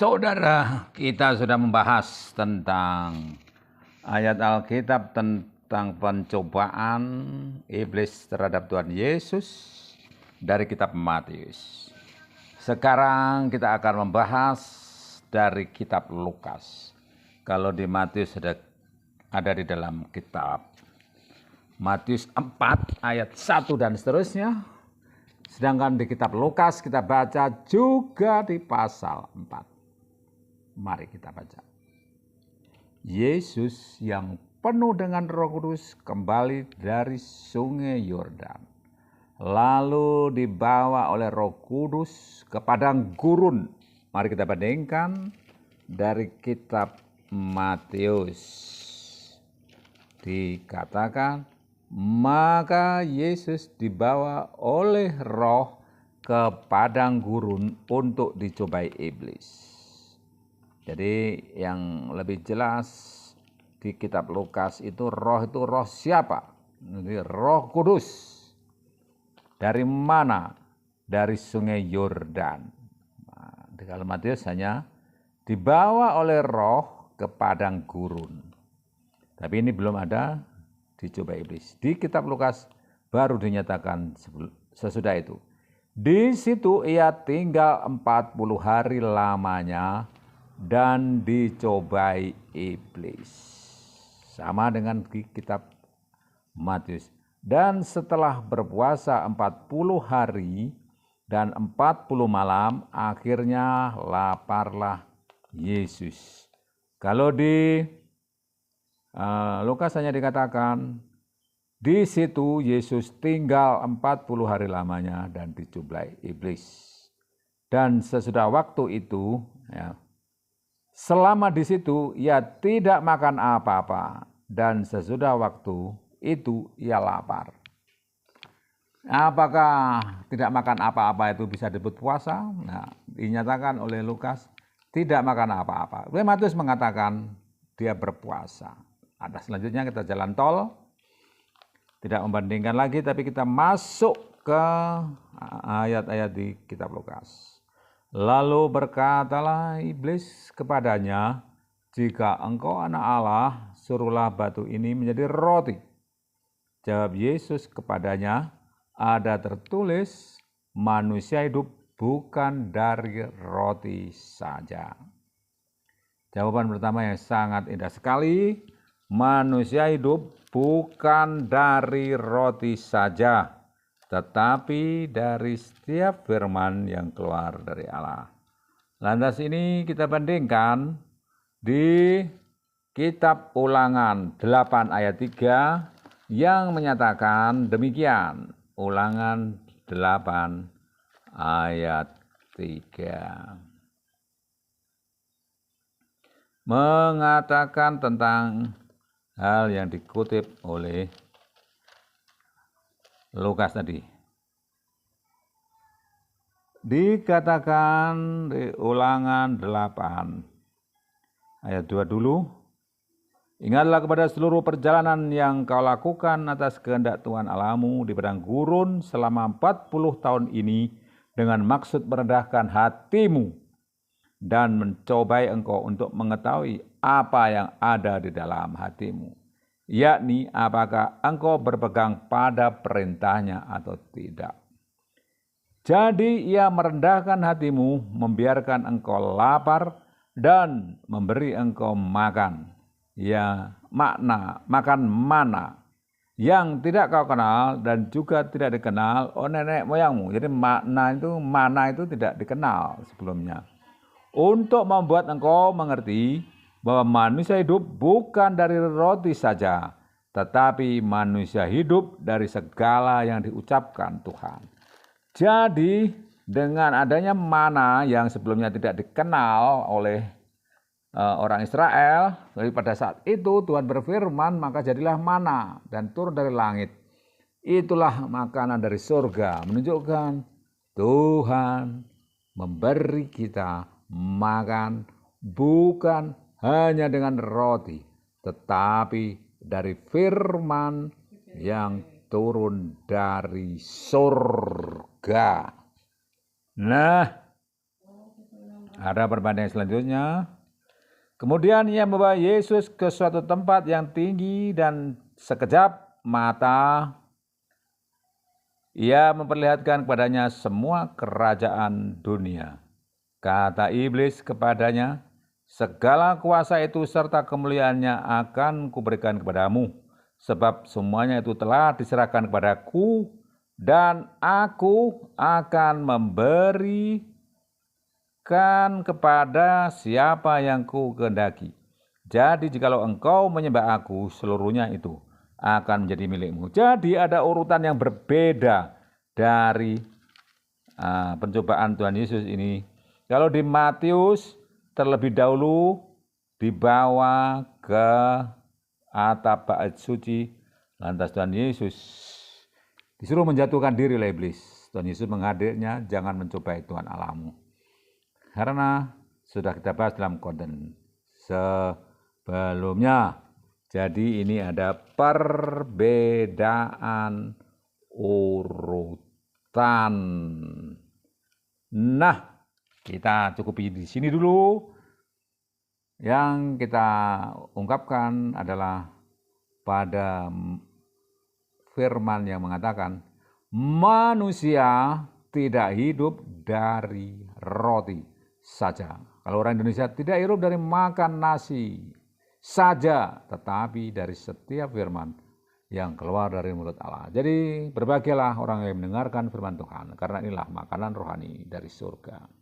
Saudara, kita sudah membahas tentang ayat Alkitab tentang pencobaan iblis terhadap Tuhan Yesus dari kitab Matius. Sekarang kita akan membahas dari kitab Lukas. Kalau di Matius ada di dalam kitab Matius 4 ayat 1 dan seterusnya. Sedangkan di kitab Lukas kita baca juga di pasal 4. Mari kita baca. Yesus yang penuh dengan Roh Kudus kembali dari sungai Yordan. Lalu dibawa oleh Roh Kudus ke padang gurun. Mari kita bandingkan dari kitab Matius. Dikatakan, maka Yesus dibawa oleh Roh ke padang gurun untuk dicobai iblis. Jadi yang lebih jelas di kitab Lukas itu roh siapa? Jadi Roh Kudus. Dari mana? Dari sungai Yordan. Nah, di dalam Matius hanya dibawa oleh Roh ke padang gurun. Tapi ini belum ada dicoba iblis. Di kitab Lukas baru dinyatakan sesudah itu. Di situ ia tinggal 40 hari lamanya dan dicobai iblis. Sama dengan di kitab Matius. Dan setelah berpuasa 40 hari dan 40 malam, akhirnya laparlah Yesus. Kalau di Lukas hanya dikatakan, di situ Yesus tinggal 40 hari lamanya dan dicobai iblis. Dan sesudah waktu itu, selama di situ ia tidak makan apa-apa, dan sesudah waktu itu ia lapar. Apakah tidak makan apa-apa itu bisa disebut puasa? Nah, dinyatakan oleh Lukas tidak makan apa-apa. Matius mengatakan dia berpuasa. Ada selanjutnya kita jalan tol, tidak membandingkan lagi, tapi kita masuk ke ayat-ayat di kitab Lukas. Lalu berkatalah iblis kepadanya, jika engkau anak Allah, suruhlah batu ini menjadi roti. Jawab Yesus kepadanya, ada tertulis, manusia hidup bukan dari roti saja. Jawaban pertama yang sangat indah sekali, manusia hidup bukan dari roti saja, tetapi dari setiap firman yang keluar dari Allah. Lantas ini kita bandingkan di kitab Ulangan 8 ayat 3 yang menyatakan demikian. Ulangan 8 ayat 3. Mengatakan tentang hal yang dikutip oleh Lukas tadi. Dikatakan di Ulangan 8 ayat 2 dulu. Ingatlah kepada seluruh perjalanan yang kau lakukan atas kehendak Tuhan Allahmu di padang gurun selama 40 tahun ini dengan maksud merendahkan hatimu dan mencobai engkau untuk mengetahui apa yang ada di dalam hatimu, yakni apakah engkau berpegang pada perintahnya atau tidak. Jadi ia merendahkan hatimu, membiarkan engkau lapar dan memberi engkau makan. Ya, makan mana yang tidak kau kenal dan juga tidak dikenal oleh nenek moyangmu. Jadi mana itu tidak dikenal sebelumnya. Untuk membuat engkau mengerti bahwa manusia hidup bukan dari roti saja, tetapi manusia hidup dari segala yang diucapkan Tuhan. Jadi dengan adanya mana yang sebelumnya tidak dikenal oleh orang Israel, pada saat itu Tuhan berfirman, maka jadilah mana dan turun dari langit. Itulah makanan dari surga, menunjukkan Tuhan memberi kita makan bukan hanya dengan roti, tetapi dari firman yang turun dari surga. Nah, Ada perbandingan selanjutnya. Kemudian ia membawa Yesus ke suatu tempat yang tinggi dan sekejap mata ia memperlihatkan kepadanya semua kerajaan dunia. Kata iblis kepadanya, segala kuasa itu serta kemuliaannya akan kuberikan kepadamu, sebab semuanya itu telah diserahkan kepadaku, dan aku akan memberikan kepada siapa yang ku kehendaki. Jadi jikalau engkau menyembah aku, seluruhnya itu akan menjadi milikmu. Jadi ada urutan yang berbeda dari pencobaan Tuhan Yesus ini. Kalau di Matius terlebih dahulu dibawa ke atap bait suci, lantas Tuhan Yesus disuruh menjatuhkan diri oleh iblis. Tuhan Yesus menghadirnya, jangan mencobai Tuhan Allahmu. Karena sudah kita bahas dalam konten sebelumnya. Jadi ini ada perbedaan urutan. Nah, kita cukupi di sini dulu. Yang kita ungkapkan adalah pada firman yang mengatakan manusia tidak hidup dari roti saja. Kalau orang Indonesia tidak hidup dari makan nasi saja, tetapi dari setiap firman yang keluar dari mulut Allah. Jadi berbahagialah orang yang mendengarkan firman Tuhan, karena inilah makanan rohani dari surga.